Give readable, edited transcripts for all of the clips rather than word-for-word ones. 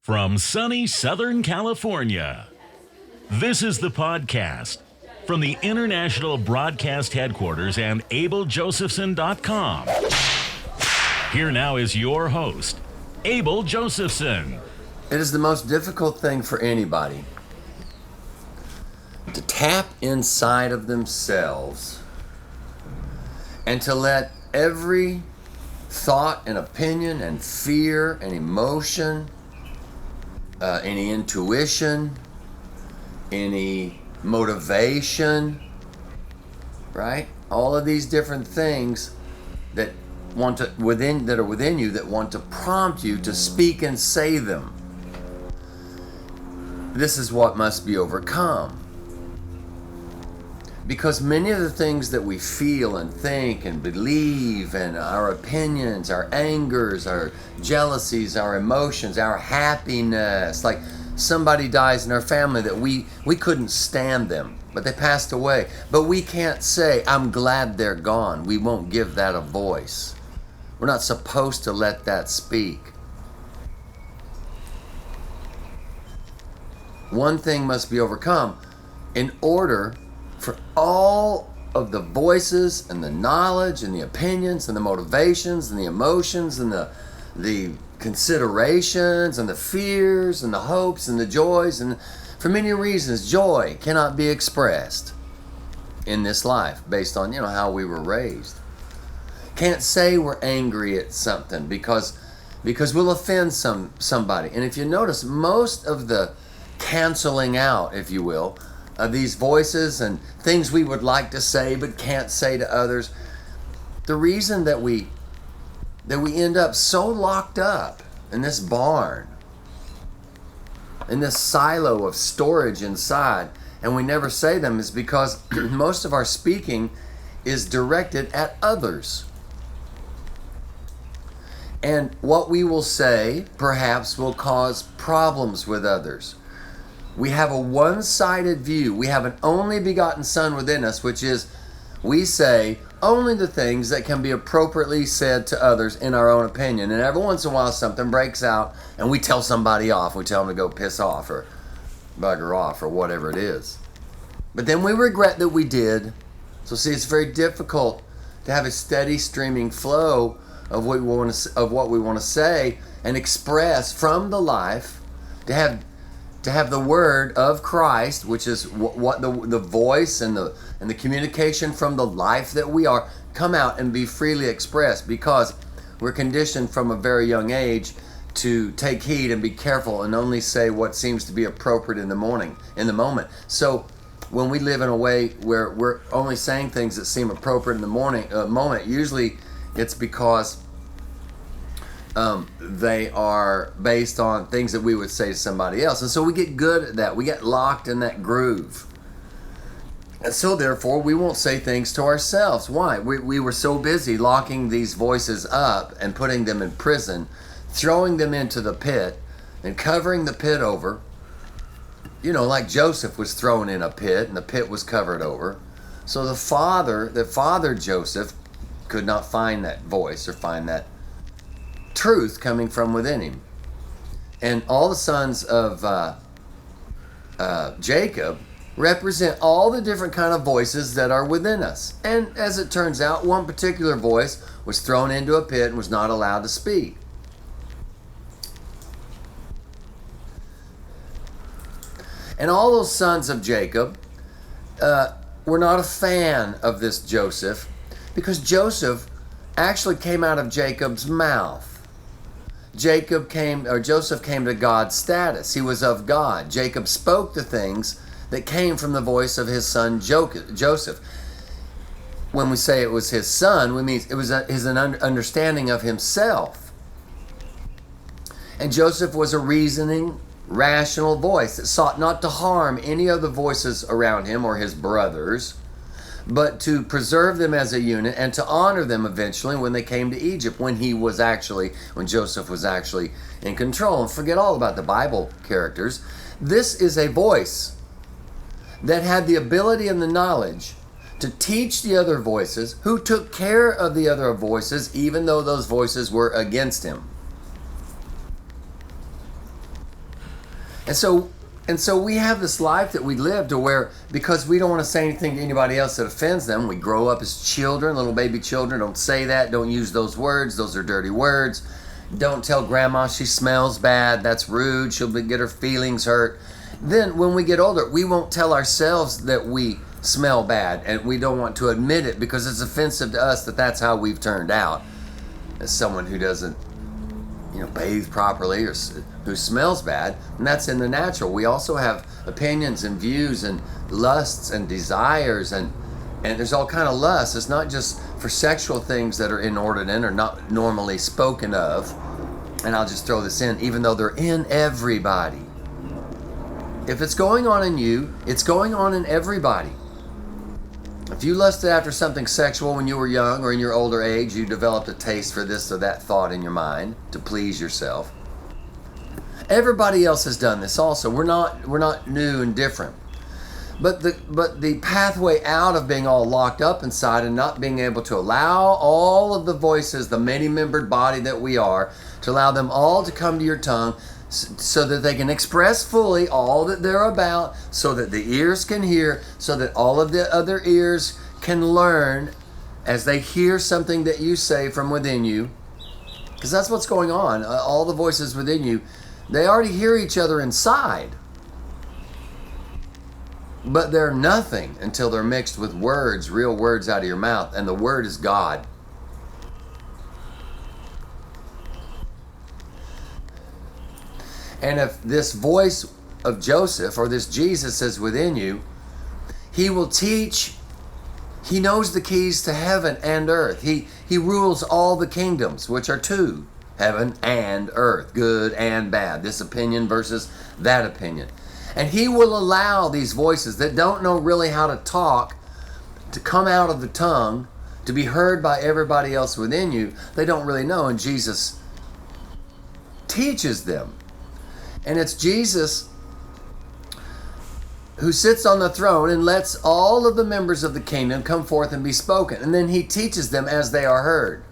From sunny Southern California, this is the podcast from the International Broadcast Headquarters and AbelJosephson.com. Here now is your host, Abel Josephson. It is the most difficult thing for anybody to tap inside of themselves and to let every thought and opinion and fear and emotion, any intuition, any motivation, right? All of these different things that are within you that want to prompt you to speak and say them. This is what must be overcome. Because many of the things that we feel and think and believe, and our opinions, our angers, our jealousies, our emotions, our happiness, like somebody dies in our family that we couldn't stand them, but they passed away. But we can't say, I'm glad they're gone. We won't give that a voice. We're not supposed to let that speak. One thing must be overcome in order for all of the voices and the knowledge and the opinions and the motivations and the emotions and the considerations and the fears and the hopes and the joys, and for many reasons joy cannot be expressed in this life based on how we were raised. Can't say we're angry at something because we'll offend somebody. And if you notice, most of the canceling out, if you will, of these voices and things we would like to say but can't say to others, the reason that we end up so locked up in this barn, in this silo of storage inside, and we never say them, is because most of our speaking is directed at others. And what we will say perhaps will cause problems with others. We have a one-sided view. We have an only begotten Son within us, which is we say only the things that can be appropriately said to others in our own opinion. And every once in a while something breaks out and we tell somebody off. We tell them to go piss off or bugger off or whatever it is. But then we regret that we did. So see, it's very difficult to have a steady streaming flow of what we want to say and express from the life, to have the word of Christ, which is what the voice and the communication from the life that we are, come out and be freely expressed, because we're conditioned from a very young age to take heed and be careful and only say what seems to be appropriate in the moment. So when we live in a way where we're only saying things that seem appropriate in the moment, usually it's because they are based on things that we would say to somebody else. And so we get good at that. We get locked in that groove. And so therefore, we won't say things to ourselves. Why? We were so busy locking these voices up and putting them in prison, throwing them into the pit and covering the pit over. Like Joseph was thrown in a pit and the pit was covered over. So the father Joseph could not find that voice or find that truth coming from within him. And all the sons of Jacob represent all the different kind of voices that are within us. And as it turns out, one particular voice was thrown into a pit and was not allowed to speak. And all those sons of Jacob were not a fan of this Joseph, because Joseph actually came out of Jacob's mouth. Joseph came to God's status. He was of God. Jacob spoke the things that came from the voice of his son Joseph. When we say it was his son, we mean it was his understanding of himself. And Joseph was a reasoning, rational voice that sought not to harm any of the voices around him or his brothers, but to preserve them as a unit and to honor them eventually when they came to Egypt, when Joseph was actually in control. And forget all about the Bible characters. This is a voice that had the ability and the knowledge to teach the other voices, who took care of the other voices even though those voices were against him. And so we have this life that we live to where, because we don't want to say anything to anybody else that offends them, we grow up as children, little baby children. Don't say that. Don't use those words. Those are dirty words. Don't tell grandma she smells bad. That's rude. She'll get her feelings hurt. Then when we get older, we won't tell ourselves that we smell bad, and we don't want to admit it because it's offensive to us that that's how we've turned out as someone who doesn't, bathe properly or who smells bad. And that's in the natural. We also have opinions and views and lusts and desires, and there's all kind of lusts. It's not just for sexual things that are inordinate or not normally spoken of. And I'll just throw this in, even though they're in everybody. If it's going on in you, it's going on in everybody. If you lusted after something sexual when you were young or in your older age, you developed a taste for this or that thought in your mind to please yourself. Everybody else has done this also. We're not new and different. But the pathway out of being all locked up inside and not being able to allow all of the voices, the many-membered body that we are, to allow them all to come to your tongue so that they can express fully all that they're about, so that the ears can hear, so that all of the other ears can learn as they hear something that you say from within you. Because that's what's going on. All the voices within you, they already hear each other inside. But they're nothing until they're mixed with words, real words out of your mouth. And the word is God. And if this voice of Joseph or this Jesus is within you, he will teach. He knows the keys to heaven and earth. He rules all the kingdoms, which are two, heaven and earth, good and bad. This opinion versus that opinion. And he will allow these voices that don't know really how to talk to come out of the tongue, to be heard by everybody else within you. They don't really know, and Jesus teaches them. And it's Jesus who sits on the throne and lets all of the members of the kingdom come forth and be spoken. And then he teaches them as they are heard.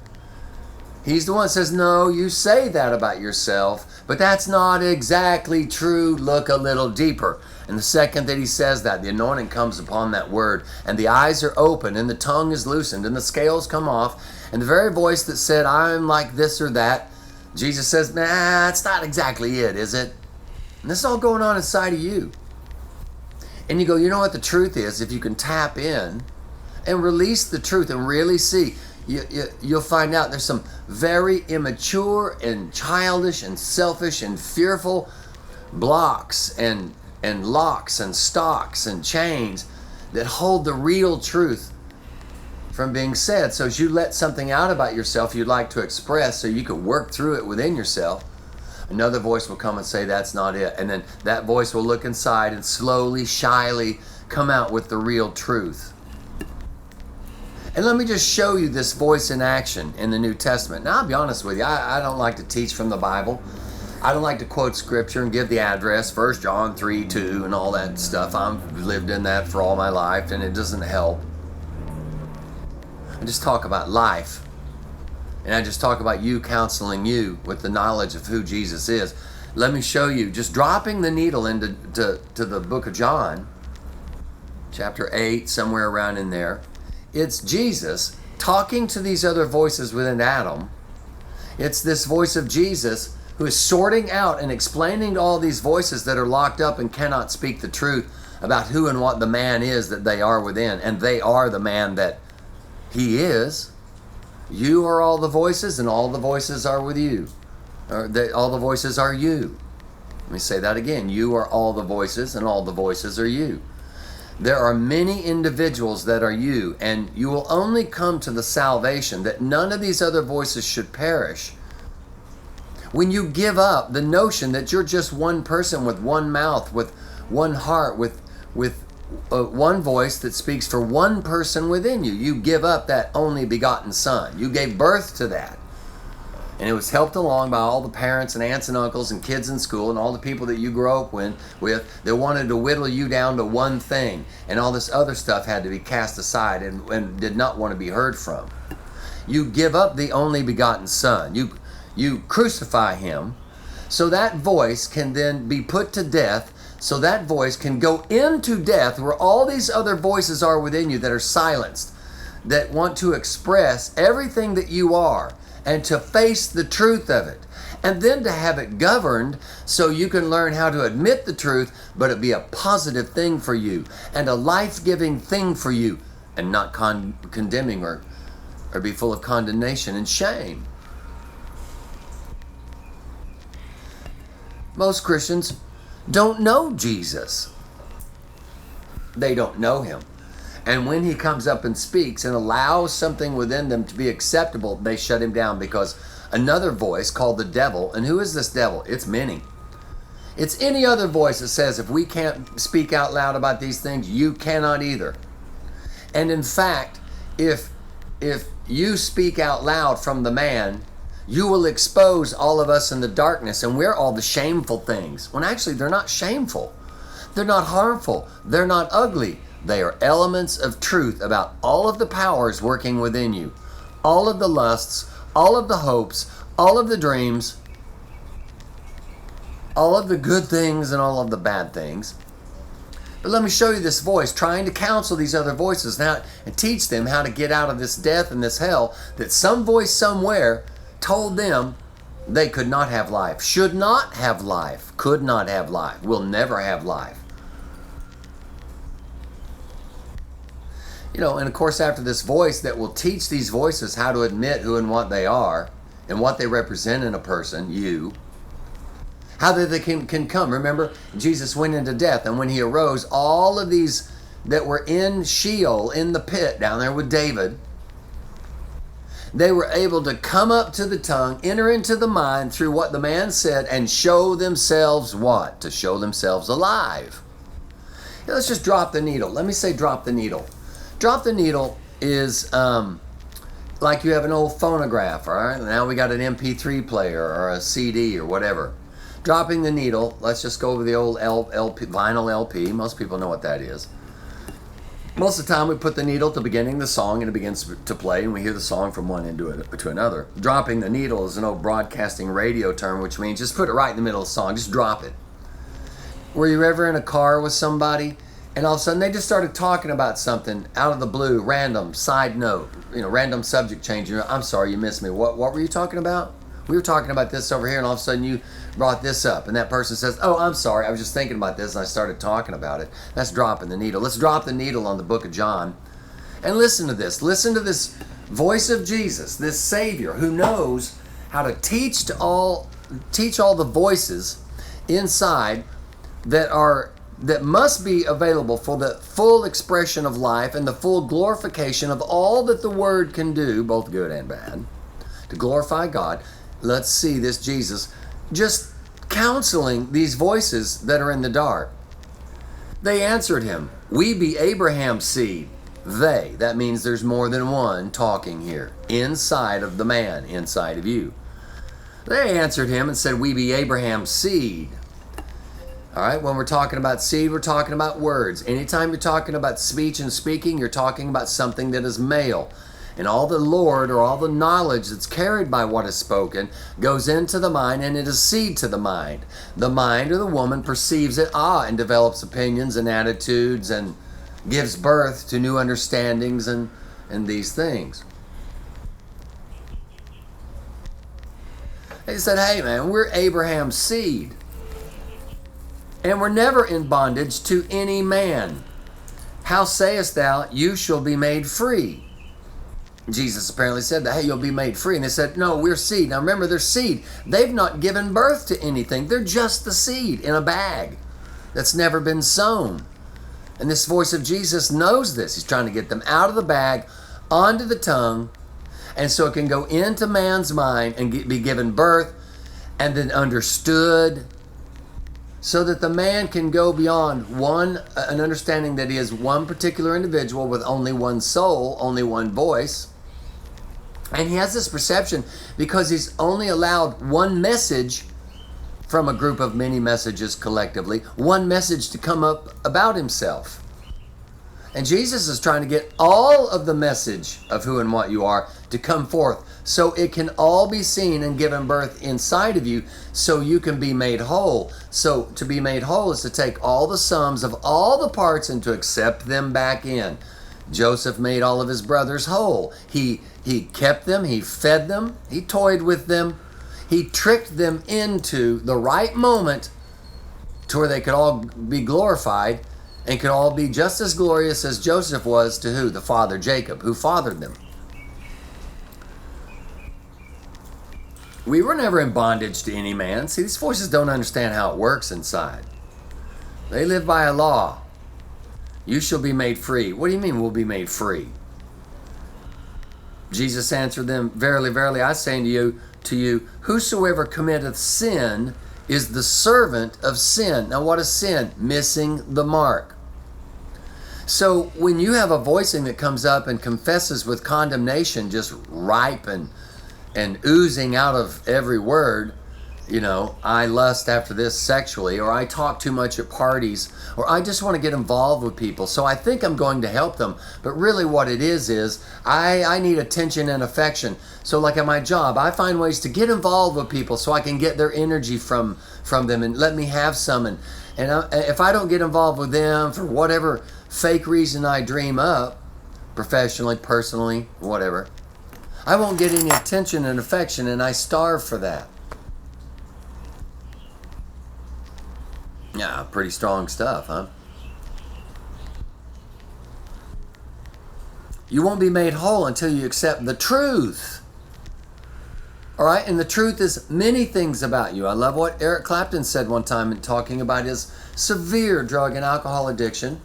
He's the one that says, no, you say that about yourself, but that's not exactly true. Look a little deeper. And the second that he says that, the anointing comes upon that word, and the eyes are open, and the tongue is loosened, and the scales come off, and the very voice that said, I'm like this or that, Jesus says, nah, it's not exactly it, is it? And this is all going on inside of you. And you go, you know what the truth is? If you can tap in and release the truth and really see, you'll find out there's some very immature and childish and selfish and fearful blocks and locks and stocks and chains that hold the real truth from being said. So as you let something out about yourself you'd like to express so you could work through it within yourself, another voice will come and say that's not it. And then that voice will look inside and slowly, shyly come out with the real truth. And let me just show you this voice in action in the New Testament. Now, I'll be honest with you, I don't like to teach from the Bible. I don't like to quote scripture and give the address, 1 John 3:2 and all that stuff. I've lived in that for all my life, and it doesn't help. I just talk about life. And I just talk about you counseling you with the knowledge of who Jesus is. Let me show you, just dropping the needle into to the book of John, chapter 8, somewhere around in there. It's Jesus talking to these other voices within Adam. It's this voice of Jesus who is sorting out and explaining to all these voices that are locked up and cannot speak the truth about who and what the man is that they are within. And they are the man that he is. You are all the voices, and all the voices are with you. All the voices are you. Let me say that again. You are all the voices, and all the voices are you. There are many individuals that are you, and you will only come to the salvation that none of these other voices should perish when you give up the notion that you're just one person with one mouth, with one heart, with one voice that speaks for one person within you. You give up that only begotten son. You gave birth to that. And it was helped along by all the parents and aunts and uncles and kids in school and all the people that you grew up with that wanted to whittle you down to one thing. And all this other stuff had to be cast aside and did not want to be heard from. You give up the only begotten son. You crucify him so that voice can then be put to death, so that voice can go into death where all these other voices are within you that are silenced, that want to express everything that you are and to face the truth of it. And then to have it governed so you can learn how to admit the truth, but it be a positive thing for you and a life-giving thing for you, and not condemning or be full of condemnation and shame. Most Christians don't know Jesus. They don't know him. And when he comes up and speaks and allows something within them to be acceptable, they shut him down because another voice called the devil, and who is this devil? It's many. It's any other voice that says if we can't speak out loud about these things, you cannot either. And in fact, if you speak out loud from the man, you will expose all of us in the darkness, and we're all the shameful things. When actually they're not shameful. They're not harmful. They're not ugly. They are elements of truth about all of the powers working within you. All of the lusts, all of the hopes, all of the dreams, all of the good things and all of the bad things. But let me show you this voice trying to counsel these other voices now and teach them how to get out of this death and this hell that some voice somewhere told them they could not have life, should not have life, could not have life, will never have life. You know, and of course after this voice that will teach these voices how to admit who and what they are and what they represent in a person, you, how that they can come. Remember, Jesus went into death, and when he arose, all of these that were in Sheol, in the pit down there with David, they were able to come up to the tongue, enter into the mind through what the man said, and show themselves what? To show themselves alive. Now, let's just drop the needle. Let me say drop the needle. Drop the needle is like you have an old phonograph, all right? Now we got an MP3 player or a CD or whatever. Dropping the needle, let's just go over the old LP, vinyl LP. Most people know what that is. Most of the time we put the needle at the beginning of the song and it begins to play and we hear the song from one end to another. Dropping the needle is an old broadcasting radio term, which means just put it right in the middle of the song, just drop it. Were you ever in a car with somebody and all of a sudden they just started talking about something out of the blue, random, side note, random subject change. I'm sorry, you missed me. What were you talking about? We were talking about this over here, and all of a sudden you brought this up. And that person says, oh, I'm sorry, I was just thinking about this, and I started talking about it. That's dropping the needle. Let's drop the needle on the book of John. And listen to this. Listen to this voice of Jesus, this Savior, who knows how to teach all the voices inside that must be available for the full expression of life and the full glorification of all that the Word can do, both good and bad, to glorify God. Let's see this Jesus just counseling these voices that are in the dark. They answered him, we be Abraham's seed. They, that means there's more than one talking here, inside of the man, inside of you. They answered him and said, we be Abraham's seed. All right, when we're talking about seed, we're talking about words. Anytime you're talking about speech and speaking, you're talking about something that is male. And all the Lord or all the knowledge that's carried by what is spoken goes into the mind, and it is seed to the mind. The mind or the woman perceives it, and develops opinions and attitudes and gives birth to new understandings and these things. They said, hey man, we're Abraham's seed. And we're never in bondage to any man. How sayest thou, you shall be made free? Jesus apparently said that, hey, you'll be made free. And they said, no, we're seed. Now remember, they're seed. They've not given birth to anything. They're just the seed in a bag that's never been sown. And this voice of Jesus knows this. He's trying to get them out of the bag, onto the tongue, and so it can go into man's mind and be given birth and then understood, so that the man can go beyond an understanding that he is one particular individual with only one soul, only one voice. And he has this perception because he's only allowed one message from a group of many messages collectively, one message to come up about himself. And Jesus is trying to get all of the message of who and what you are to come forth, so it can all be seen and given birth inside of you, so you can be made whole. So to be made whole is to take all the sums of all the parts and to accept them back in. Joseph made all of his brothers whole. He kept them, he fed them, he toyed with them, he tricked them into the right moment to where they could all be glorified and could all be just as glorious as Joseph was to who? The father Jacob, who fathered them. We were never in bondage to any man. See, these forces don't understand how it works inside. They live by a law. You shall be made free. What do you mean we'll be made free? Jesus answered them, Verily, verily, I say unto you, whosoever committeth sin is the servant of sin. Now what is sin? Missing the mark. So when you have a voicing that comes up and confesses with condemnation, just ripe and oozing out of every word, I lust after this sexually, or I talk too much at parties, or I just want to get involved with people, so I think I'm going to help them, but really what it is I need attention and affection. So like at my job, I find ways to get involved with people so I can get their energy from them and let me have some, and if I don't get involved with them for whatever fake reason I dream up, professionally, personally, whatever, I won't get any attention and affection, and I starve for that. Yeah, pretty strong stuff, huh? You won't be made whole until you accept the truth. All right? And the truth is many things about you. I love what Eric Clapton said one time in talking about his severe drug and alcohol addiction.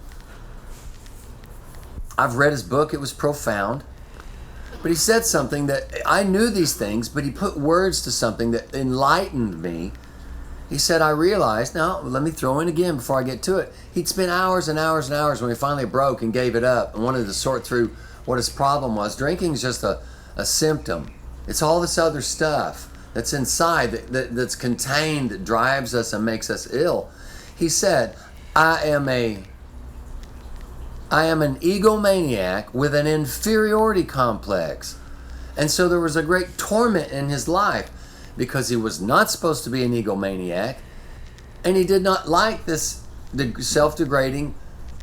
I've read his book. It was profound. But he said something that I knew these things, but he put words to something that enlightened me. He said, I realized, now let me throw in again before I get to it. He'd spent hours and hours and hours when he finally broke and gave it up and wanted to sort through what his problem was. Drinking is just a symptom. It's all this other stuff that's inside, that's contained, that drives us and makes us ill. He said, I am an egomaniac with an inferiority complex. And so there was a great torment in his life because he was not supposed to be an egomaniac, and he did not like this self-degrading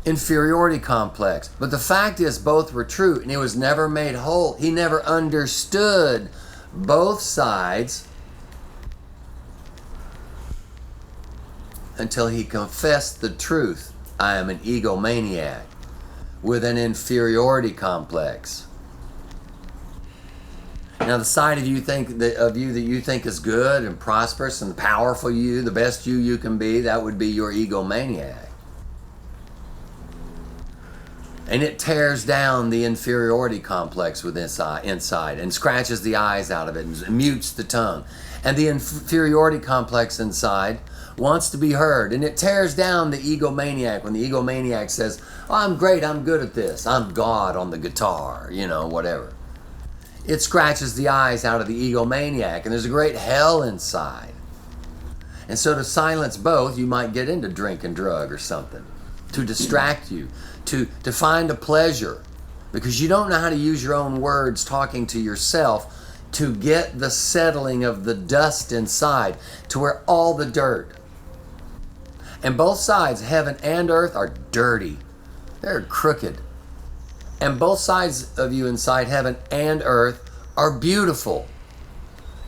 inferiority complex. But the fact is both were true, and he was never made whole. He never understood both sides until he confessed the truth. I am an egomaniac with an inferiority complex. Now, the side of you that you think is good and prosperous and powerful you, the best you can be, that would be your egomaniac. And it tears down the inferiority complex within inside and scratches the eyes out of it and mutes the tongue. And the inferiority complex inside wants to be heard, and it tears down the egomaniac when the egomaniac says, oh, I'm great, I'm good at this, I'm God on the guitar, whatever. It scratches the eyes out of the egomaniac, and there's a great hell inside. And so to silence both, you might get into drink and drug or something to distract you, to find a pleasure, because you don't know how to use your own words talking to yourself to get the settling of the dust inside to where all the dirt. And both sides, heaven and earth, are dirty. They're crooked. And both sides of you inside heaven and earth are beautiful.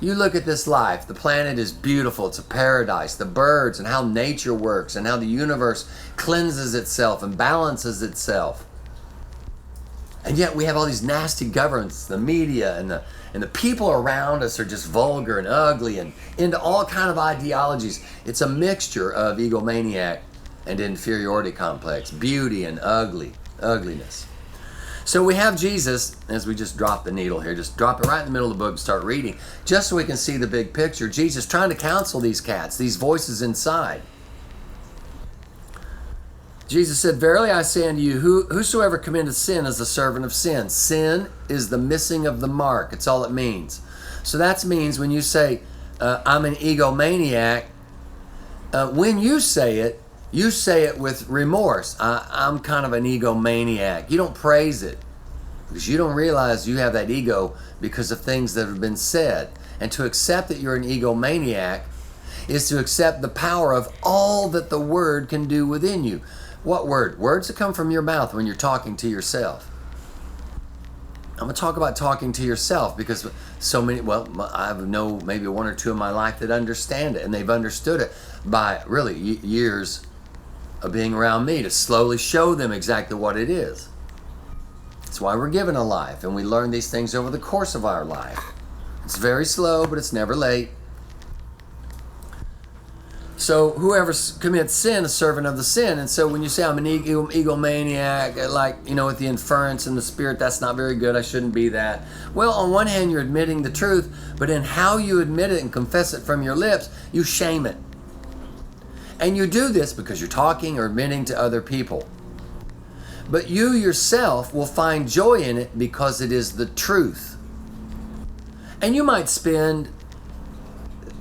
You look at this life. The planet is beautiful. It's a paradise. The birds and how nature works and how the universe cleanses itself and balances itself. And yet we have all these nasty governments, the media and the people around us are just vulgar and ugly and into all kind of ideologies. It's a mixture of egomaniac and inferiority complex, beauty and ugliness. So we have Jesus, as we just drop the needle here, just drop it right in the middle of the book and start reading, just so we can see the big picture. Jesus trying to counsel these cats, these voices inside. Jesus said, Verily I say unto you, whosoever committeth sin is the servant of sin. Sin is the missing of the mark. It's all it means. So that means when you say, I'm an egomaniac, when you say it with remorse. I'm kind of an egomaniac. You don't praise it. Because you don't realize you have that ego because of things that have been said. And to accept that you're an egomaniac is to accept the power of all that the word can do within you. What word? Words that come from your mouth when you're talking to yourself. I'm going to talk about talking to yourself because so many, I know maybe one or two in my life that understand it, and they've understood it by really years of being around me to slowly show them exactly what it is. That's why we're given a life, and we learn these things over the course of our life. It's very slow, but it's never late. So whoever commits sin is servant of the sin. And so when you say I'm an egomaniac, like, with the inference and the spirit, that's not very good. I shouldn't be that. Well, on one hand, you're admitting the truth, but in how you admit it and confess it from your lips, you shame it. And you do this because you're talking or admitting to other people. But you yourself will find joy in it because it is the truth. And you might spend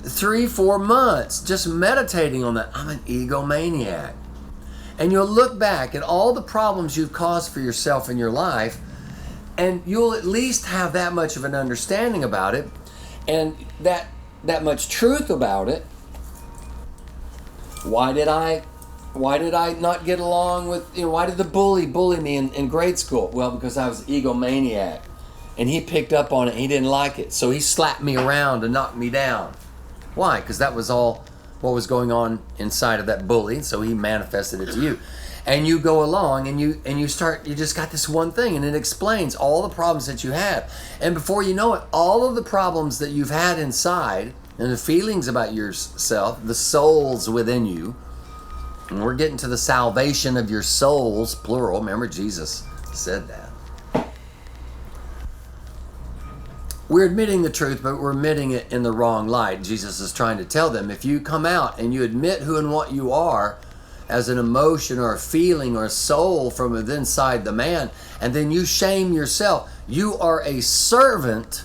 3-4 months just meditating on that. I'm an egomaniac. And you'll look back at all the problems you've caused for yourself in your life, and you'll at least have that much of an understanding about it and that much truth about it. Why did I not get along with, why did the bully me in grade school? Well, because I was an egomaniac, and he picked up on it. He didn't like it, so he slapped me around and knocked me down. Why? Because that was all what was going on inside of that bully, so he manifested it to you. And you go along and you just got this one thing, and it explains all the problems that you have. And before you know it, all of the problems that you've had inside and the feelings about yourself, the souls within you, and we're getting to the salvation of your souls, plural. Remember, Jesus said that. We're admitting the truth, but we're admitting it in the wrong light. Jesus is trying to tell them, if you come out and you admit who and what you are as an emotion or a feeling or a soul from within inside the man, and then you shame yourself, you are a servant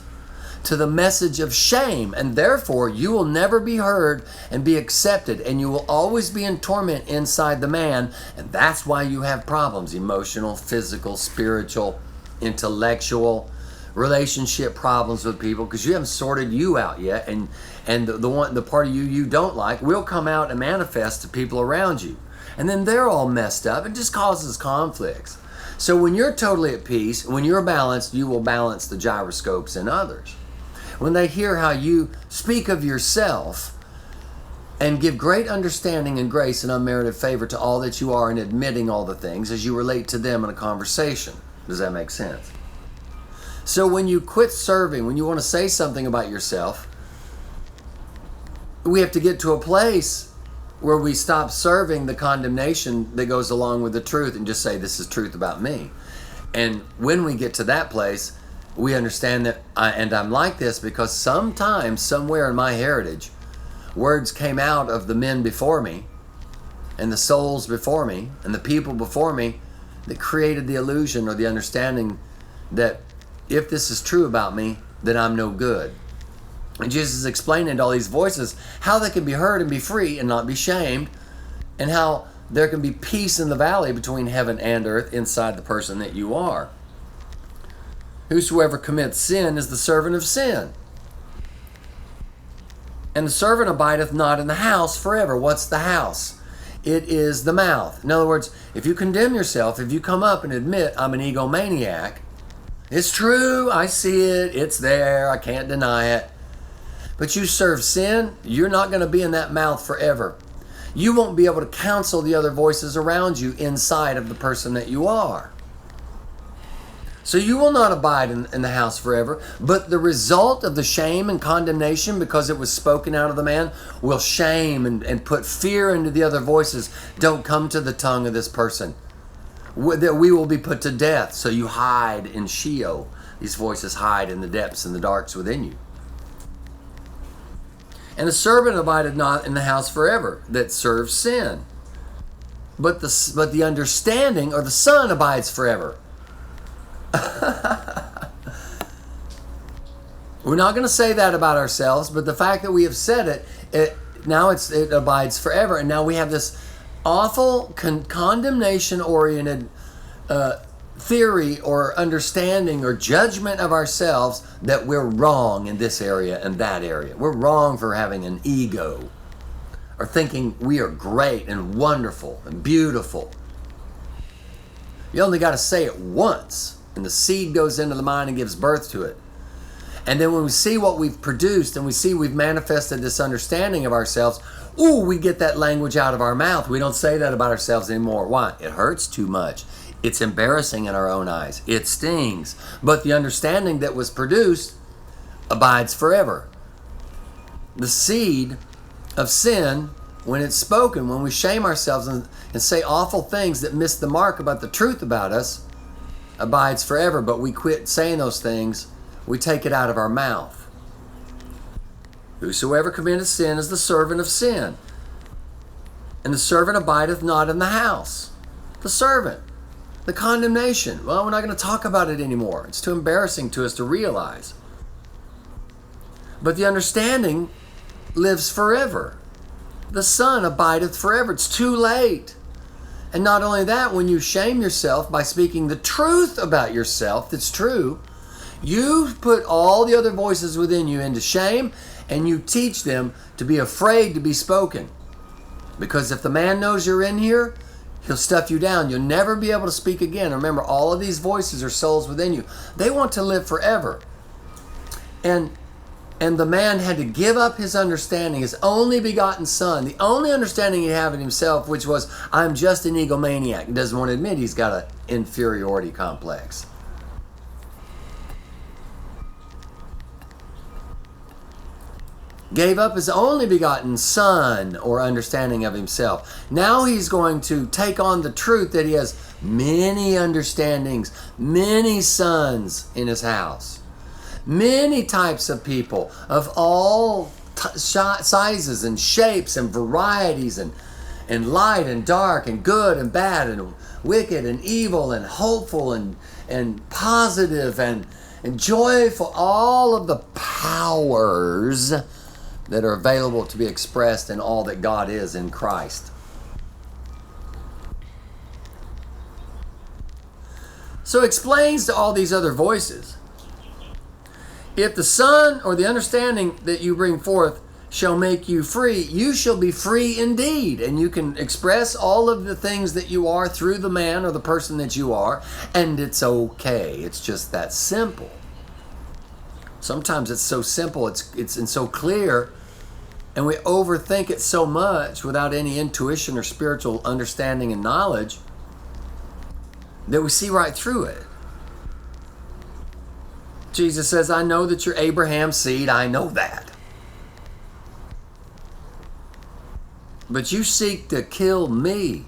to the message of shame, and therefore you will never be heard and be accepted, and you will always be in torment inside the man, and that's why you have problems: emotional, physical, spiritual, intellectual, relationship problems with people, because you haven't sorted you out yet, and the part of you don't like will come out and manifest to people around you, and then they're all messed up. It just causes conflicts. So when you're totally at peace, when you're balanced, you will balance the gyroscopes in others. When they hear how you speak of yourself and give great understanding and grace and unmerited favor to all that you are, and admitting all the things as you relate to them in a conversation. Does that make sense? So when you quit serving, when you want to say something about yourself, we have to get to a place where we stop serving the condemnation that goes along with the truth and just say, this is truth about me. And when we get to that place, we understand that I'm like this because sometimes, somewhere in my heritage, words came out of the men before me and the souls before me and the people before me that created the illusion or the understanding that if this is true about me, then I'm no good. And Jesus is explaining to all these voices how they can be heard and be free and not be shamed, and how there can be peace in the valley between heaven and earth inside the person that you are. Whosoever commits sin is the servant of sin. And the servant abideth not in the house forever. What's the house? It is the mouth. In other words, if you condemn yourself, if you come up and admit, I'm an egomaniac, it's true, I see it, it's there, I can't deny it, but you serve sin, you're not going to be in that mouth forever. You won't be able to counsel the other voices around you inside of the person that you are. So you will not abide in the house forever, but the result of the shame and condemnation, because it was spoken out of the man, will shame and put fear into the other voices. Don't come to the tongue of this person. That we will be put to death. So you hide in Sheol. These voices hide in the depths and the darks within you. And the servant abideth not in the house forever, that serves sin. But the understanding, or the son, abides forever. We're not going to say that about ourselves, but the fact that we have said it abides forever. And now we have this awful condemnation-oriented theory or understanding or judgment of ourselves that we're wrong in this area and that area. We're wrong for having an ego or thinking we are great and wonderful and beautiful. You only got to say it once, and the seed goes into the mind and gives birth to it. And then when we see what we've produced and we see we've manifested this understanding of ourselves, we get that language out of our mouth. We don't say that about ourselves anymore. Why? It hurts too much. It's embarrassing in our own eyes. It stings. But the understanding that was produced abides forever. The seed of sin, when it's spoken, when we shame ourselves and say awful things that miss the mark about the truth about us, abides forever. But we quit saying those things. We take it out of our mouth. Whosoever committeth sin is the servant of sin. And the servant abideth not in the house. The servant. The condemnation. Well, we're not going to talk about it anymore. It's too embarrassing to us to realize. But the understanding lives forever. The Son abideth forever. It's too late. And not only that, when you shame yourself by speaking the truth about yourself that's true, you put all the other voices within you into shame, and you teach them to be afraid to be spoken. Because if the man knows you're in here, he'll stuff you down. You'll never be able to speak again. Remember, all of these voices are souls within you. They want to live forever. And the man had to give up his understanding, his only begotten son, the only understanding he had of himself, which was, I'm just an egomaniac. He doesn't want to admit he's got an inferiority complex. Gave up his only begotten son or understanding of himself. Now he's going to take on the truth that he has many understandings, many sons in his house, many types of people of all sizes and shapes and varieties and light and dark and good and bad and wicked and evil and hopeful and positive and joyful, all of the powers that are available to be expressed in all that God is in Christ. So it explains to all these other voices. If the Son or the understanding that you bring forth shall make you free, you shall be free indeed. And you can express all of the things that you are through the man or the person that you are, and it's okay. It's just that simple. Sometimes it's so simple, it's so clear, and we overthink it so much without any intuition or spiritual understanding and knowledge that we see right through it. Jesus says, I know that you're Abraham's seed. I know that. But you seek to kill me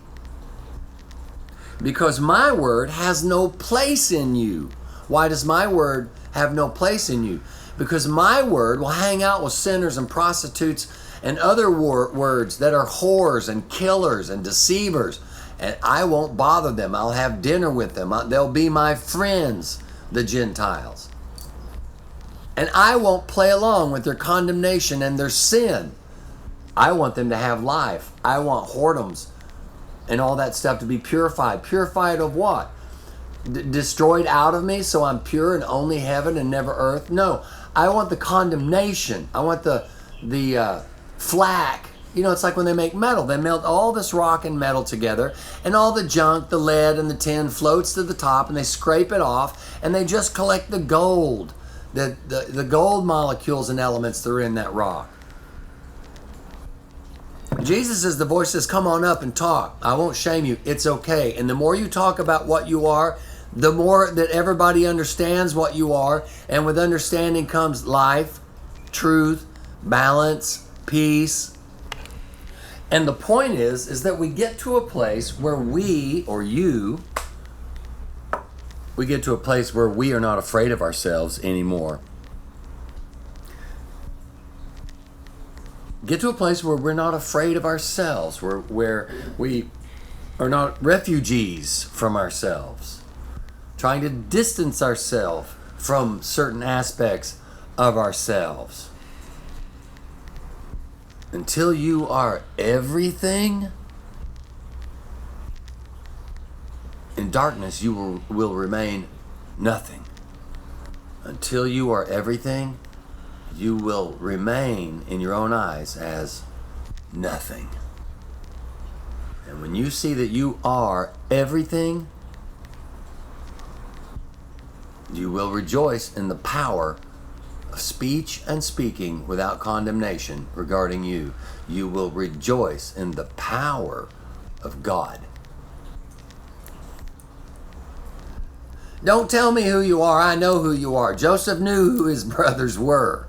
because my word has no place in you. Why does my word have no place in you? Because my word will hang out with sinners and prostitutes and other words that are whores and killers and deceivers. And I won't bother them. I'll have dinner with them. They'll be my friends, the Gentiles. And I won't play along with their condemnation and their sin. I want them to have life. I want whoredoms and all that stuff to be purified. Purified of what? Destroyed out of me so I'm pure and only heaven and never earth? No. I want the condemnation. I want the flack. You know, it's like when they make metal. They melt all this rock and metal together, and all the junk, the lead and the tin floats to the top, and they scrape it off, and they just collect the gold, the gold molecules and elements that are in that rock. Jesus is the voice that says, come on up and talk. I won't shame you. It's okay. And the more you talk about what you are, the more that everybody understands what you are. And with understanding comes life, truth, balance, peace. And the point is that we get to a place where we, or you, we get to a place where we are not afraid of ourselves anymore. Get to a place where we're not afraid of ourselves, where we are not refugees from ourselves, trying to distance ourselves from certain aspects of ourselves. Until you are everything, and darkness, you will remain nothing. Until you are everything, you will remain in your own eyes as nothing. And when you see that you are everything, you will rejoice in the power of speech and speaking without condemnation regarding you. You will rejoice in the power of God. Don't tell me who you are. I know who you are. Joseph knew who his brothers were.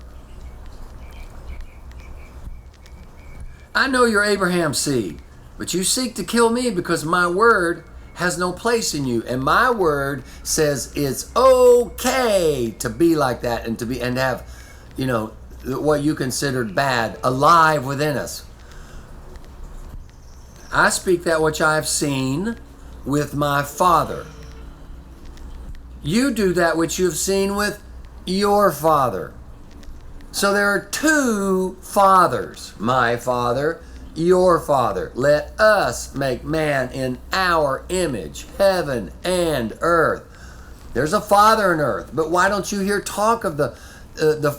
I know you're Abraham's seed, but you seek to kill me because my word has no place in you. And my word says it's okay to be like that and to have, what you considered bad alive within us. I speak that which I have seen with my Father. You do that which you have seen with your father. So there are two fathers, my Father, your Father. Let us make man in our image, heaven and earth. There's a Father in earth, but why don't you hear talk of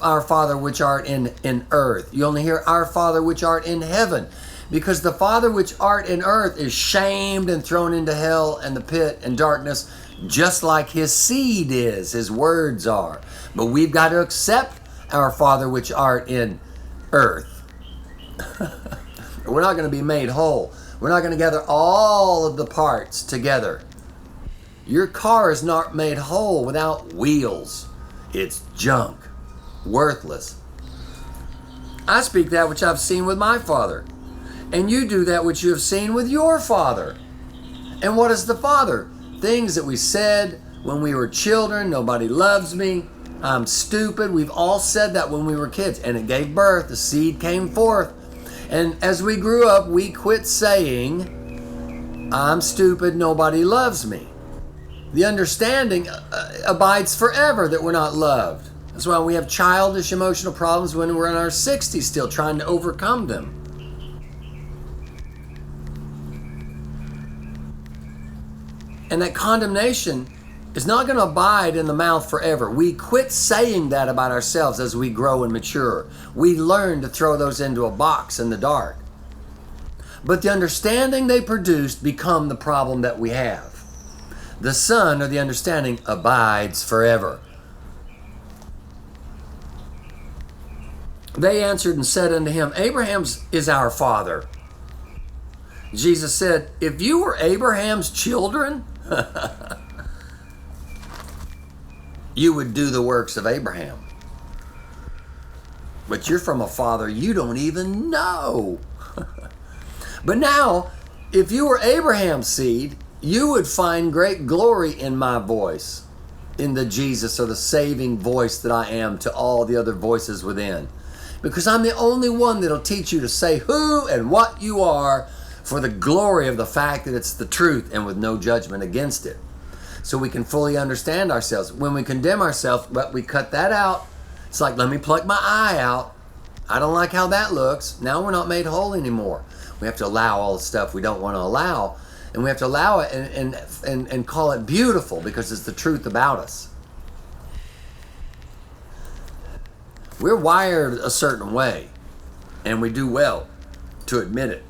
our Father which art in earth? You only hear our Father which art in heaven, because the Father which art in earth is shamed and thrown into hell and the pit and darkness, just like his seed is, his words are. But we've got to accept our Father which art in earth. We're not going to be made whole. We're not going to gather all of the parts together. Your car is not made whole without wheels. It's junk, worthless. I speak that which I've seen with my Father, and you do that which you have seen with your father. And what is the Father? Things that we said when we were children. Nobody loves me. I'm stupid. We've all said that when we were kids, and it gave birth. The seed came forth. And as we grew up, we quit saying, I'm stupid, nobody loves me. The understanding abides forever that we're not loved. That's why we have childish emotional problems when we're in our 60s, still trying to overcome them. And that condemnation is not going to abide in the mouth forever. We quit saying that about ourselves as we grow and mature. We learn to throw those into a box in the dark. But the understanding they produced become the problem that we have. The Son, or the understanding, abides forever. They answered and said unto him, Abraham is our father. Jesus said, if you were Abraham's children, you would do the works of Abraham. But you're from a father you don't even know. But now, if you were Abraham's seed, you would find great glory in my voice, in the Jesus or the saving voice that I am to all the other voices within. Because I'm the only one that'll teach you to say who and what you are for the glory of the fact that it's the truth and with no judgment against it. So we can fully understand ourselves. When we condemn ourselves, but we cut that out. It's like, let me pluck my eye out. I don't like how that looks. Now we're not made whole anymore. We have to allow all the stuff we don't want to allow. And we have to allow it and call it beautiful because it's the truth about us. We're wired a certain way, and we do well to admit it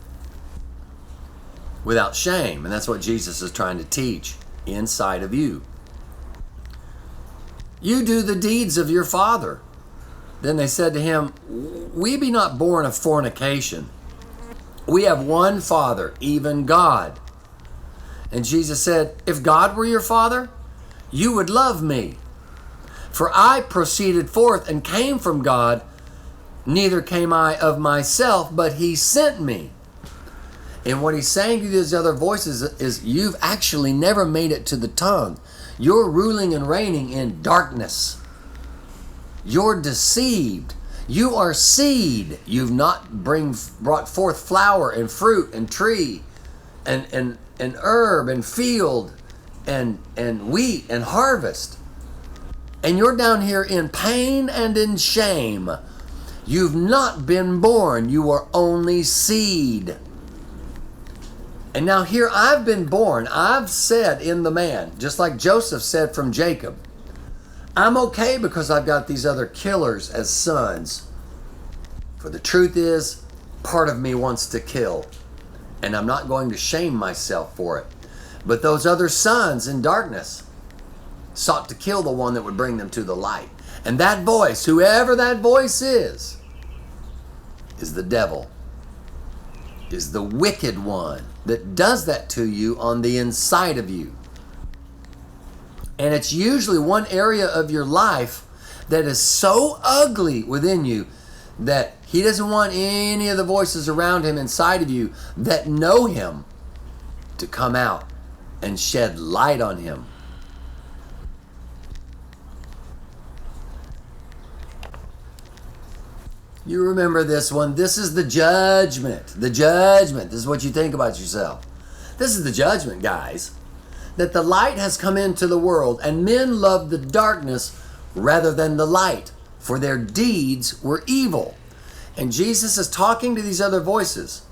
without shame. And that's what Jesus is trying to teach inside of you. You do the deeds of your father. Then they said to him, we be not born of fornication. We have one Father, even God. And Jesus said, if God were your Father, you would love me. For I proceeded forth and came from God, neither came I of myself, but he sent me. And what he's saying to these other voices is, you've actually never made it to the tongue. You're ruling and reigning in darkness. You're deceived. You are seed. You've not brought forth flower and fruit and tree and herb and field and wheat and harvest. And you're down here in pain and in shame. You've not been born. You are only seed. And now here I've been born. I've said in the man, just like Joseph said from Jacob, I'm okay because I've got these other killers as sons. For the truth is, part of me wants to kill. And I'm not going to shame myself for it. But those other sons in darkness sought to kill the one that would bring them to the light. And that voice, whoever that voice is the devil, is the wicked one that does that to you on the inside of you. And it's usually one area of your life that is so ugly within you that he doesn't want any of the voices around him inside of you that know him to come out and shed light on him. You remember this one. This is the judgment. The judgment. This is what you think about yourself. This is the judgment, guys. That the light has come into the world, and men love the darkness rather than the light, for their deeds were evil. And Jesus is talking to these other voices,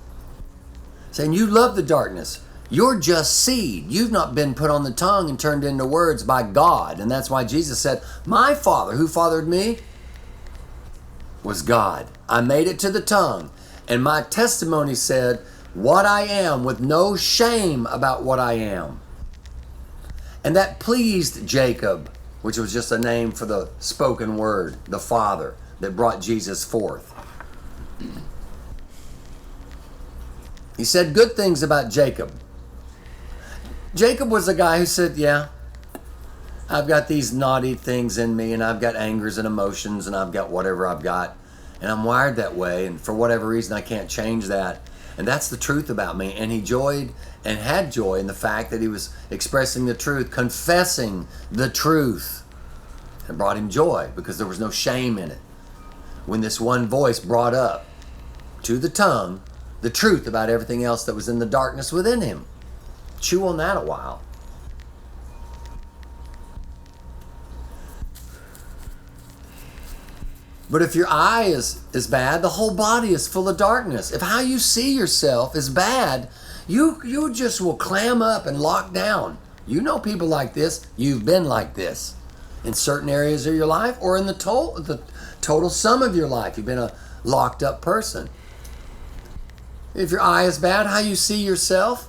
saying, you love the darkness. You're just seed. You've not been put on the tongue and turned into words by God. And that's why Jesus said, my Father, who fathered me, was God. I made it to the tongue, and my testimony said what I am with no shame about what I am. And that pleased Jacob, which was just a name for the spoken word, the Father that brought Jesus forth. He said good things about Jacob. Jacob was a guy who said, yeah, I've got these naughty things in me, and I've got angers and emotions, and I've got whatever I've got, and I'm wired that way, and for whatever reason I can't change that. And that's the truth about me. And he joyed and had joy in the fact that he was expressing the truth, confessing the truth. It brought him joy because there was no shame in it. When this one voice brought up to the tongue the truth about everything else that was in the darkness within him. Chew on that a while. But if your eye is bad, the whole body is full of darkness. If how you see yourself is bad, you just will clam up and lock down. You know people like this. You've been like this in certain areas of your life, or in the total sum of your life. You've been a locked up person. If your eye is bad, how you see yourself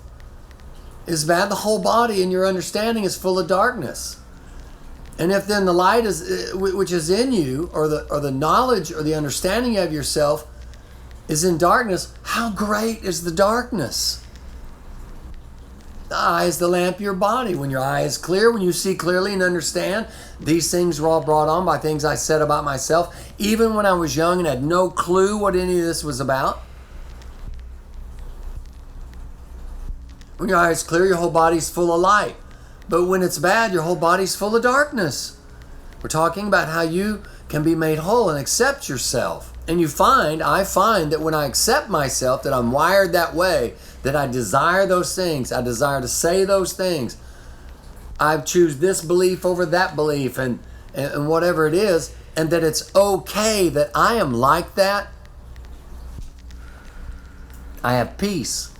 is bad. The whole body and your understanding is full of darkness. And if then the light is, which is in you, or the knowledge or the understanding of yourself is in darkness, how great is the darkness? The eye is the lamp of your body. When your eye is clear, when you see clearly and understand, these things were all brought on by things I said about myself, even when I was young and had no clue what any of this was about. When your eye is clear, your whole body's full of light. But when it's bad, your whole body's full of darkness. We're talking about how you can be made whole and accept yourself. And I find that when I accept myself, that I'm wired that way, that I desire those things, I desire to say those things. I choose this belief over that belief and whatever it is, and that it's okay that I am like that. I have peace.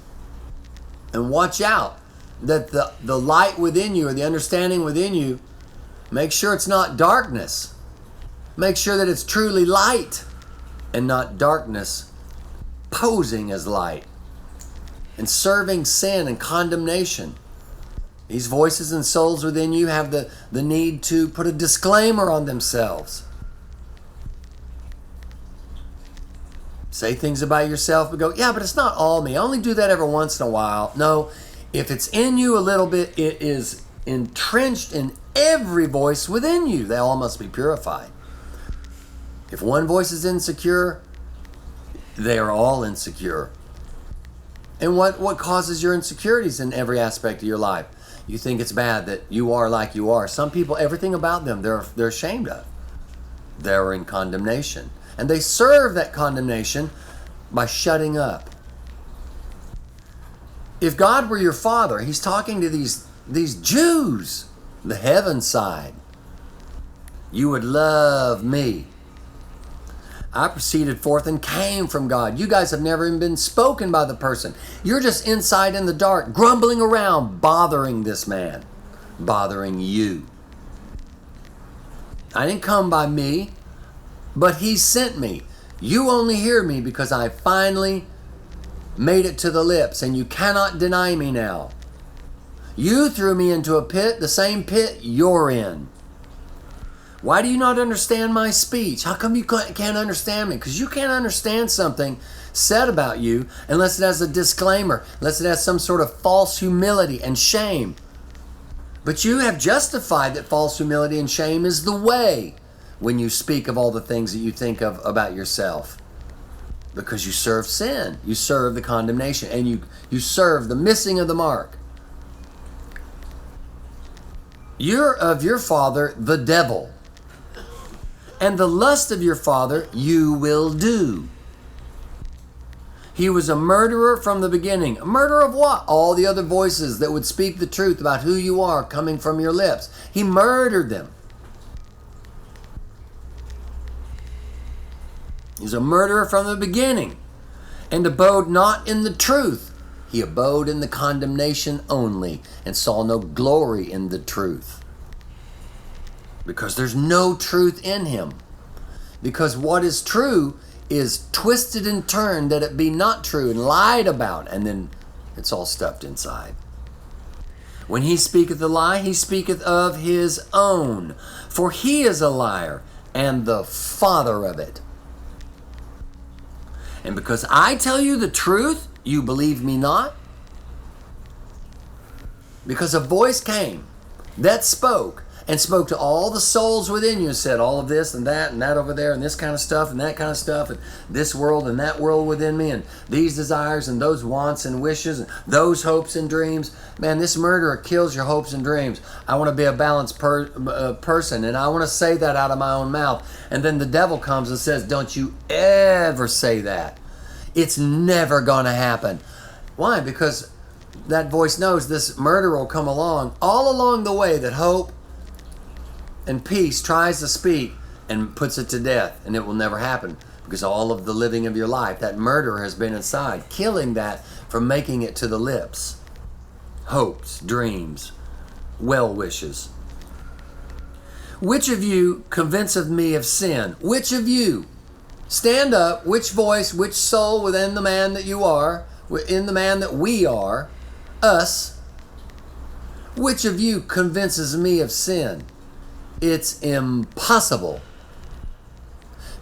And watch out that the light within you, or the understanding within you, make sure it's not darkness. Make sure that it's truly light and not darkness posing as light and serving sin and condemnation. These voices and souls within you have the need to put a disclaimer on themselves. Say things about yourself, but go, yeah, but it's not all me. I only do that every once in a while. No, if it's in you a little bit, it is entrenched in every voice within you. They all must be purified. If one voice is insecure, they are all insecure. And what causes your insecurities in every aspect of your life? You think it's bad that you are like you are. Some people, everything about them, they're ashamed of. They're in condemnation. And they serve that condemnation by shutting up. If God were your father, he's talking to these Jews, the heaven side. You would love me. I proceeded forth and came from God. You guys have never even been spoken by the person. You're just inside in the dark, grumbling around, bothering this man, bothering you. I didn't come by me, but he sent me. You only hear me because I finally made it to the lips, and you cannot deny me now. You threw me into a pit, the same pit you're in. Why do you not understand my speech? How come you can't understand me? Because you can't understand something said about you unless it has a disclaimer, unless it has some sort of false humility and shame. But you have justified that false humility and shame is the way when you speak of all the things that you think of about yourself. Because you serve sin, you serve the condemnation, and you serve the missing of the mark. You're of your father, the devil. And the lust of your father you will do. He was a murderer from the beginning. A murderer of what? All the other voices that would speak the truth about who you are coming from your lips. He murdered them. He was a murderer from the beginning, and abode not in the truth. He abode in the condemnation only, and saw no glory in the truth. Because there's no truth in him. Because what is true is twisted and turned that it be not true, and lied about, and then it's all stuffed inside. When he speaketh a lie, he speaketh of his own, for he is a liar, and the father of it. And because I tell you the truth, you believe me not? Because a voice came that spoke, and spoke to all the souls within you, and said all of this and that over there, and this kind of stuff and that kind of stuff, and this world and that world within me, and these desires and those wants and wishes and those hopes and dreams. Man, this murderer kills your hopes and dreams. I want to be a balanced person, and I want to say that out of my own mouth. And then the devil comes and says, don't you ever say that. It's never going to happen. Why? Because that voice knows this murderer will come along all along the way that hope and peace tries to speak and puts it to death, and it will never happen because all of the living of your life, that murderer has been inside, killing that from making it to the lips. Hopes, dreams, well wishes. Which of you convinceth me of sin? Which of you? Stand up. Which voice, which soul within the man that you are, within the man that we are, us? Which of you convinces me of sin? It's impossible,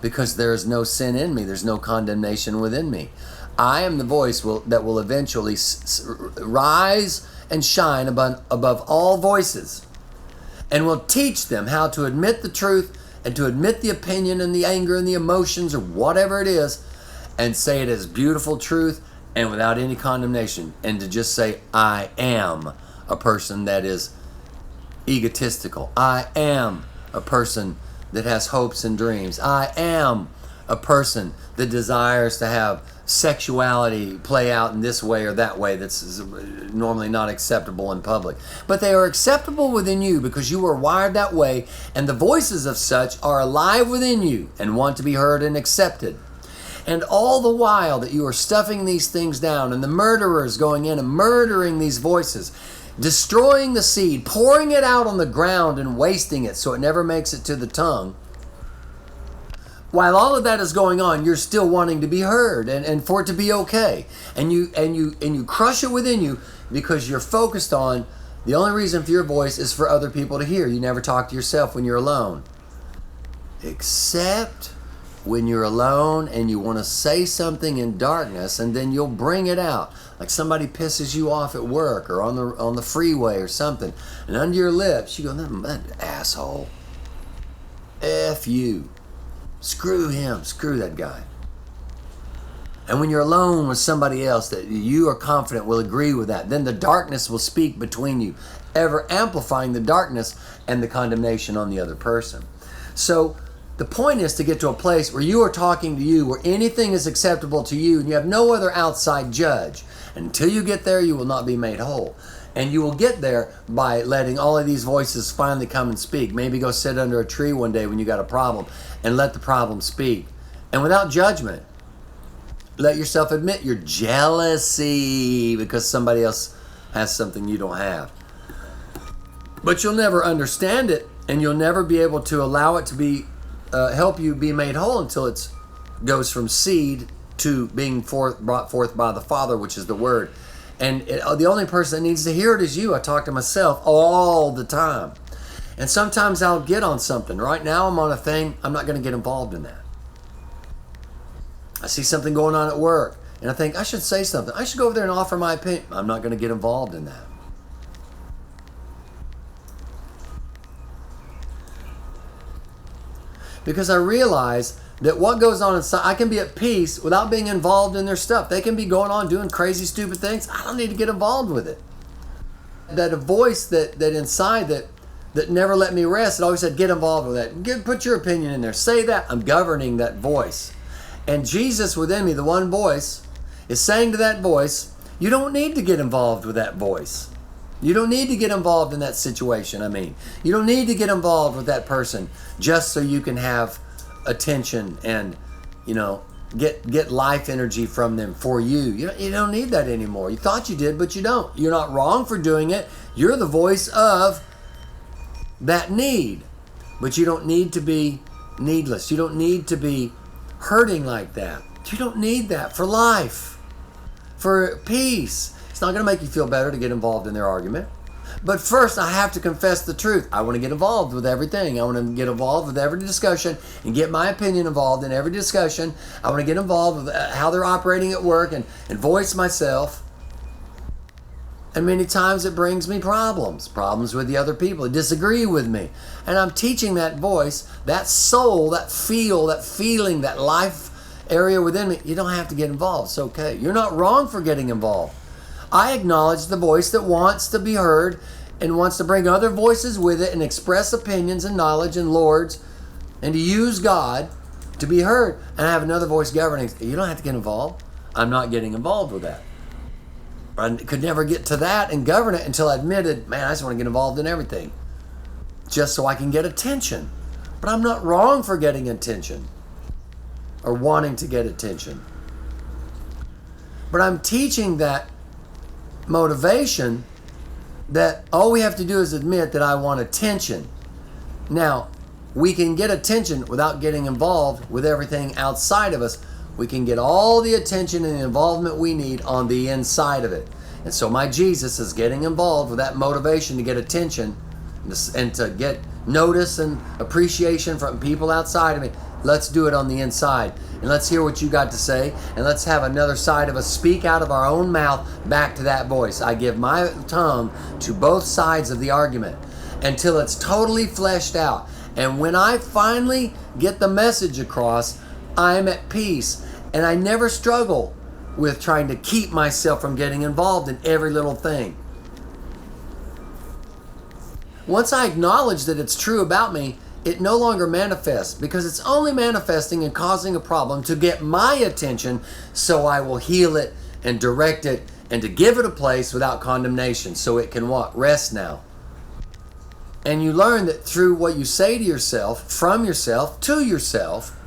because there is no sin in me. There's no condemnation within me. I am the voice that will eventually rise and shine above all voices, and will teach them how to admit the truth and to admit the opinion and the anger and the emotions or whatever it is, and say it as beautiful truth and without any condemnation, and to just say, I am a person that is egotistical. I am a person that has hopes and dreams. I am a person that desires to have sexuality play out in this way or that way that's normally not acceptable in public. But they are acceptable within you because you are wired that way, and the voices of such are alive within you and want to be heard and accepted. And all the while that you are stuffing these things down, and the murderer is going in and murdering these voices, destroying the seed, pouring it out on the ground and wasting it so it never makes it to the tongue. While all of that is going on, you're still wanting to be heard and for it to be okay. And you crush it within you because you're focused on the only reason for your voice is for other people to hear. You never talk to yourself when you're alone. Except when you're alone and you want to say something in darkness, and then you'll bring it out. Like somebody pisses you off at work or on the freeway or something, and under your lips you go, that asshole. F you. Screw him. Screw that guy. And when you're alone with somebody else that you are confident will agree with that, then the darkness will speak between you, ever amplifying the darkness and the condemnation on the other person. So the point is to get to a place where you are talking to you, where anything is acceptable to you, and you have no other outside judge. Until you get there, you will not be made whole. And you will get there by letting all of these voices finally come and speak. Maybe go sit under a tree one day when you got a problem and let the problem speak. and without judgment. Let yourself admit your jealousy because somebody else has something you don't have. But you'll never understand it, and you'll never be able to allow it to be help you be made whole until it goes from seed to being brought forth by the Father, which is the Word. And the only person that needs to hear it is you. I talk to myself all the time. And sometimes I'll get on something. Right now I'm on a thing. I'm not going to get involved in that. I see something going on at work, and I think I should say something. I should go over there and offer my opinion. I'm not going to get involved in that. Because I realize that what goes on inside, I can be at peace without being involved in their stuff. They can be going on doing crazy, stupid things. I don't need to get involved with it. That a voice that inside that never let me rest, it always said, get involved with that. Put your opinion in there. Say that. I'm governing that voice. And Jesus within me, the one voice, is saying to that voice, you don't need to get involved with that voice. You don't need to get involved in that situation, You don't need to get involved with that person just so you can have attention and, get life energy from them for you. You don't need that anymore. You thought you did, but you don't. You're not wrong for doing it. You're the voice of that need. But you don't need to be needless. You don't need to be hurting like that. You don't need that for life, for peace. It's not going to make you feel better to get involved in their argument. But first, I have to confess the truth. I want to get involved with everything. I want to get involved with every discussion and get my opinion involved in every discussion. I want to get involved with how they're operating at work and voice myself. And many times it brings me problems with the other people who disagree with me. And I'm teaching that voice, that soul, that feeling, that life area within me. You don't have to get involved. It's okay. You're not wrong for getting involved. I acknowledge the voice that wants to be heard and wants to bring other voices with it and express opinions and knowledge and lords and to use God to be heard. And I have another voice governing. You don't have to get involved. I'm not getting involved with that. I could never get to that and govern it until I admitted, man, I just want to get involved in everything just so I can get attention. But I'm not wrong for getting attention or wanting to get attention. But I'm teaching that motivation that all we have to do is admit that I want attention. Now, we can get attention without getting involved with everything outside of us. We can get all the attention and the involvement we need on the inside of it. And so my Jesus is getting involved with that motivation to get attention and to get notice and appreciation from people outside of me. Let's do it on the inside. And let's hear what you got to say. And let's have another side of us speak out of our own mouth back to that voice. I give my tongue to both sides of the argument until it's totally fleshed out. And when I finally get the message across, I'm at peace, and I never struggle with trying to keep myself from getting involved in every little thing. Once I acknowledge that it's true about me, it no longer manifests because it's only manifesting and causing a problem to get my attention, so I will heal it and direct it and to give it a place without condemnation so it can what? Rest now. And you learn that through what you say to yourself, from yourself, to yourself,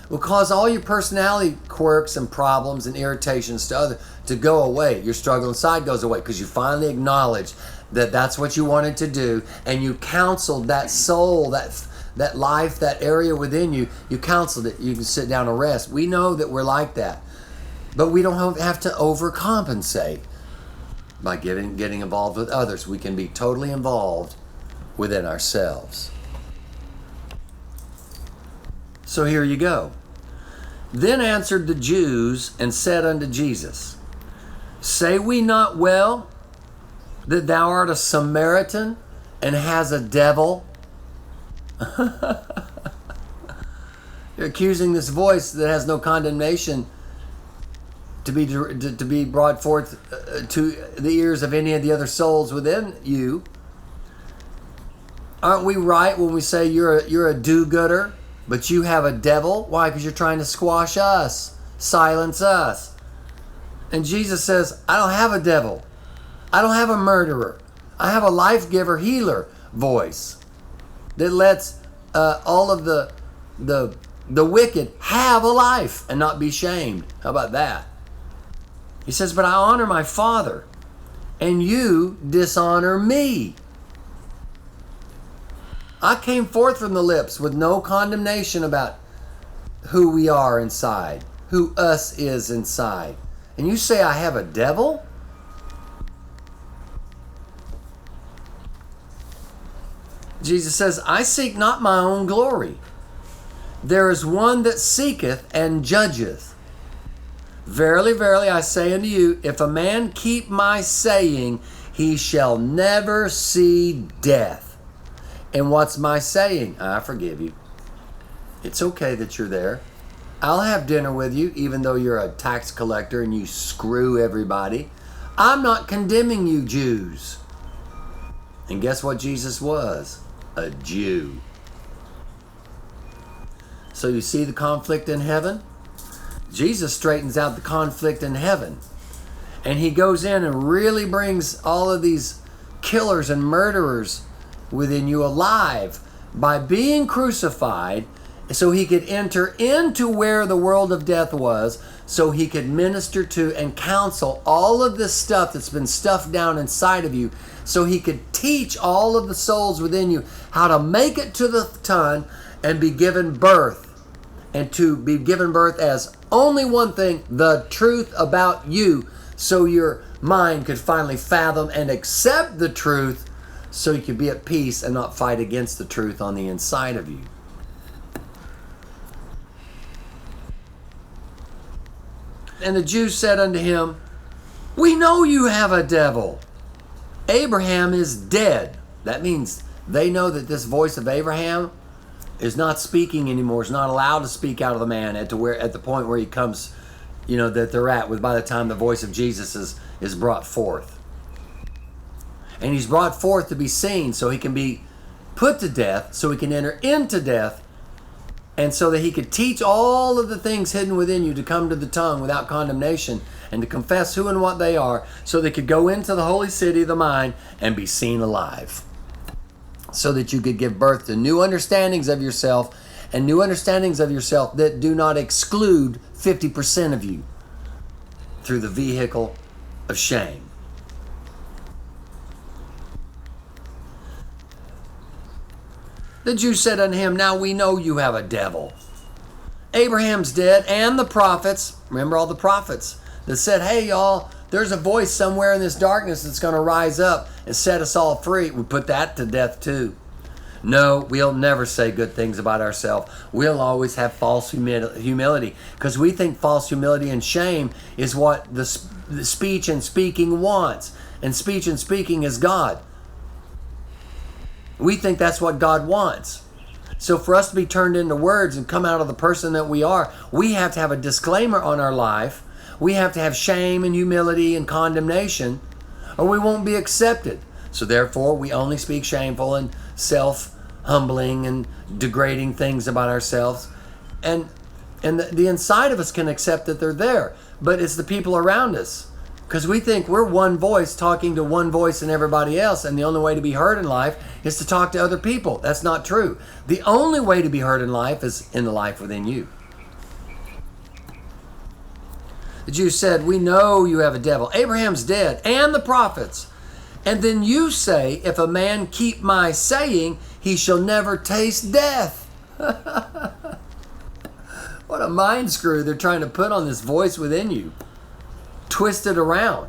will cause all your personality quirks and problems and irritations to go away. Your struggle inside goes away because you finally acknowledge that that's what you wanted to do, and you counseled that soul, that life, that area within you. You counseled it. You can sit down and rest. We know that we're like that, but we don't have to overcompensate by getting involved with others. We can be totally involved within ourselves. So here you go. Then answered the Jews and said unto Jesus, say we not well that thou art a Samaritan and has a devil? You're accusing this voice that has no condemnation to be brought forth to the ears of any of the other souls within you. Aren't we right when we say you're a do-gooder, but you have a devil? Why? Because you're trying to squash us, silence us. And Jesus says, I don't have a devil. I don't have a murderer. I have a life-giver, healer voice that lets all of the the wicked have a life and not be shamed. How about that? He says, but I honor my Father, and you dishonor me. I came forth from the lips with no condemnation about who we are inside, who us is inside. And you say I have a devil? Jesus says, I seek not my own glory. There is one that seeketh and judgeth. Verily, verily, I say unto you, if a man keep my saying, he shall never see death. And what's my saying? I forgive you. It's okay that you're there. I'll have dinner with you, even though you're a tax collector and you screw everybody. I'm not condemning you, Jews. And guess what Jesus was? A Jew. So you see the conflict in heaven? Jesus straightens out the conflict in heaven. And he goes in and really brings all of these killers and murderers within you alive by being crucified, so he could enter into where the world of death was, so he could minister to and counsel all of this stuff that's been stuffed down inside of you, so he could teach all of the souls within you how to make it to the ton and be given birth. And to be given birth as only one thing, the truth about you, so your mind could finally fathom and accept the truth, so you could be at peace and not fight against the truth on the inside of you. And the Jews said unto him, we know you have a devil. Abraham is dead. That means they know that this voice of Abraham is not speaking anymore, is not allowed to speak out of the man at the point where he comes, that they're at with by the time the voice of Jesus is brought forth. And he's brought forth to be seen so he can be put to death, so he can enter into death, and so that he could teach all of the things hidden within you to come to the tongue without condemnation and to confess who and what they are, so they could go into the holy city of the mind and be seen alive. So that you could give birth to new understandings of yourself, and new understandings of yourself that do not exclude 50% of you through the vehicle of shame. The Jews said unto him, now we know you have a devil. Abraham's dead, and the prophets, remember all the prophets that said, hey y'all, there's a voice somewhere in this darkness that's going to rise up and set us all free. We put that to death too. No, we'll never say good things about ourselves. We'll always have false humility, because we think false humility and shame is what the speech and speaking wants. And speech and speaking is God. We think that's what God wants. So for us to be turned into words and come out of the person that we are, we have to have a disclaimer on our life. We have to have shame and humility and condemnation, or we won't be accepted. So therefore, we only speak shameful and self-humbling and degrading things about ourselves. And the inside of us can accept that they're there, but it's the people around us. Because we think we're one voice talking to one voice and everybody else, and the only way to be heard in life is to talk to other people. That's not true. The only way to be heard in life is in the life within you. The Jews said, we know you have a devil. Abraham's dead, and the prophets. And then you say, if a man keep my saying, he shall never taste death. What a mind screw they're trying to put on this voice within you. Twist it around.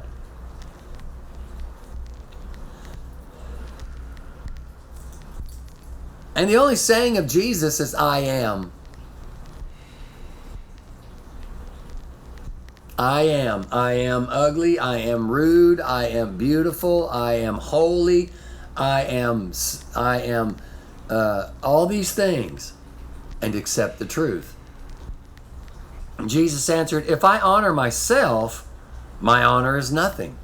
And the only saying of Jesus is, I am. I am. I am ugly. I am rude. I am beautiful. I am holy. I am all these things, and accept the truth. And Jesus answered, if I honor myself, my honor is nothing.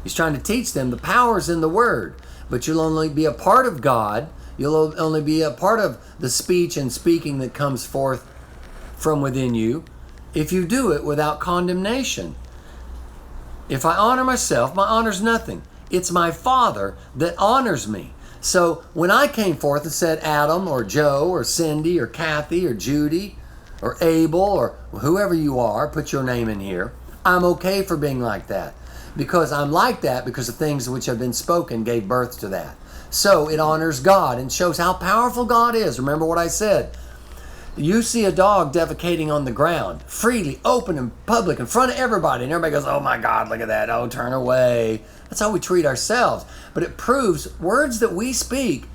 He's trying to teach them the power's in the word, but you'll only be a part of God. You'll only be a part of the speech and speaking that comes forth from within you if you do it without condemnation. If I honor myself, my honor's nothing. It's my Father that honors me. So when I came forth and said Adam or Joe or Cindy or Kathy or Judy or Abel or whoever you are, put your name in here. I'm okay for being like that because I'm like that because the things which have been spoken gave birth to that. So it honors God and shows how powerful God is. Remember what I said. You see a dog defecating on the ground, freely, open in public, in front of everybody, and everybody goes, oh my God, look at that, oh, turn away. That's how we treat ourselves. But it proves words that we speak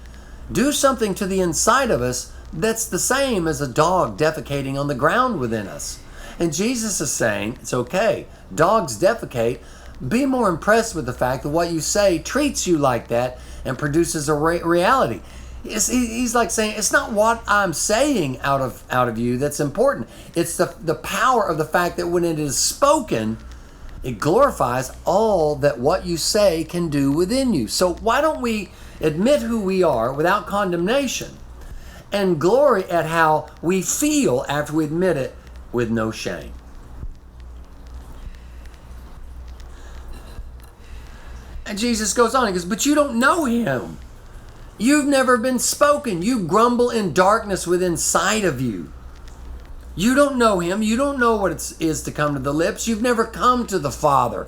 do something to the inside of us that's the same as a dog defecating on the ground within us. And Jesus is saying, it's okay, dogs defecate. Be more impressed with the fact that what you say treats you like that and produces a reality. He's like saying, it's not what I'm saying out of you that's important. It's the power of the fact that when it is spoken, it glorifies all that what you say can do within you. So why don't we admit who we are without condemnation and glory at how we feel after we admit it with no shame? And Jesus goes on, he goes, but you don't know him. You've never been spoken. You grumble in darkness within inside of you. You don't know him. You don't know what it is to come to the lips. You've never come to the Father.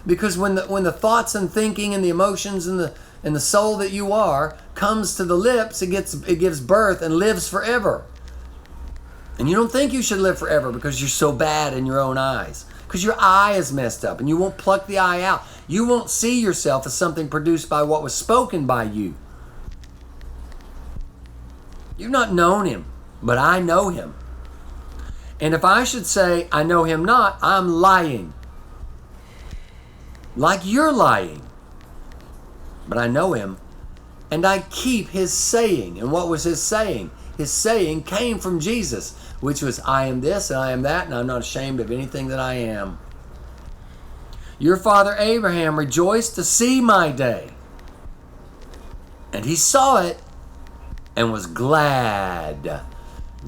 Because when the thoughts and thinking and the emotions and the soul that you are comes to the lips, it gives birth and lives forever. And you don't think you should live forever because you're so bad in your own eyes. Because your eye is messed up and you won't pluck the eye out. You won't see yourself as something produced by what was spoken by you. You've not known him, but I know him. And if I should say I know him not, I'm lying. Like you're lying. But I know him, and I keep his saying. And what was his saying? His saying came from Jesus, which was, I am this and I am that, and I'm not ashamed of anything that I am. Your father Abraham rejoiced to see my day. And he saw it and was glad.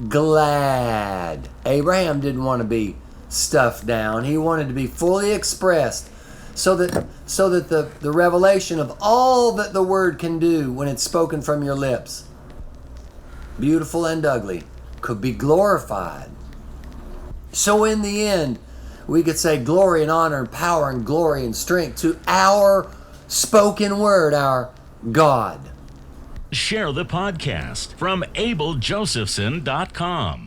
Glad. Abraham didn't want to be stuffed down. He wanted to be fully expressed so that the revelation of all that the word can do when it's spoken from your lips, beautiful and ugly, could be glorified. So in the end, we could say glory and honor and power and glory and strength to our spoken word, our God. Share the podcast from abeljosephson.com.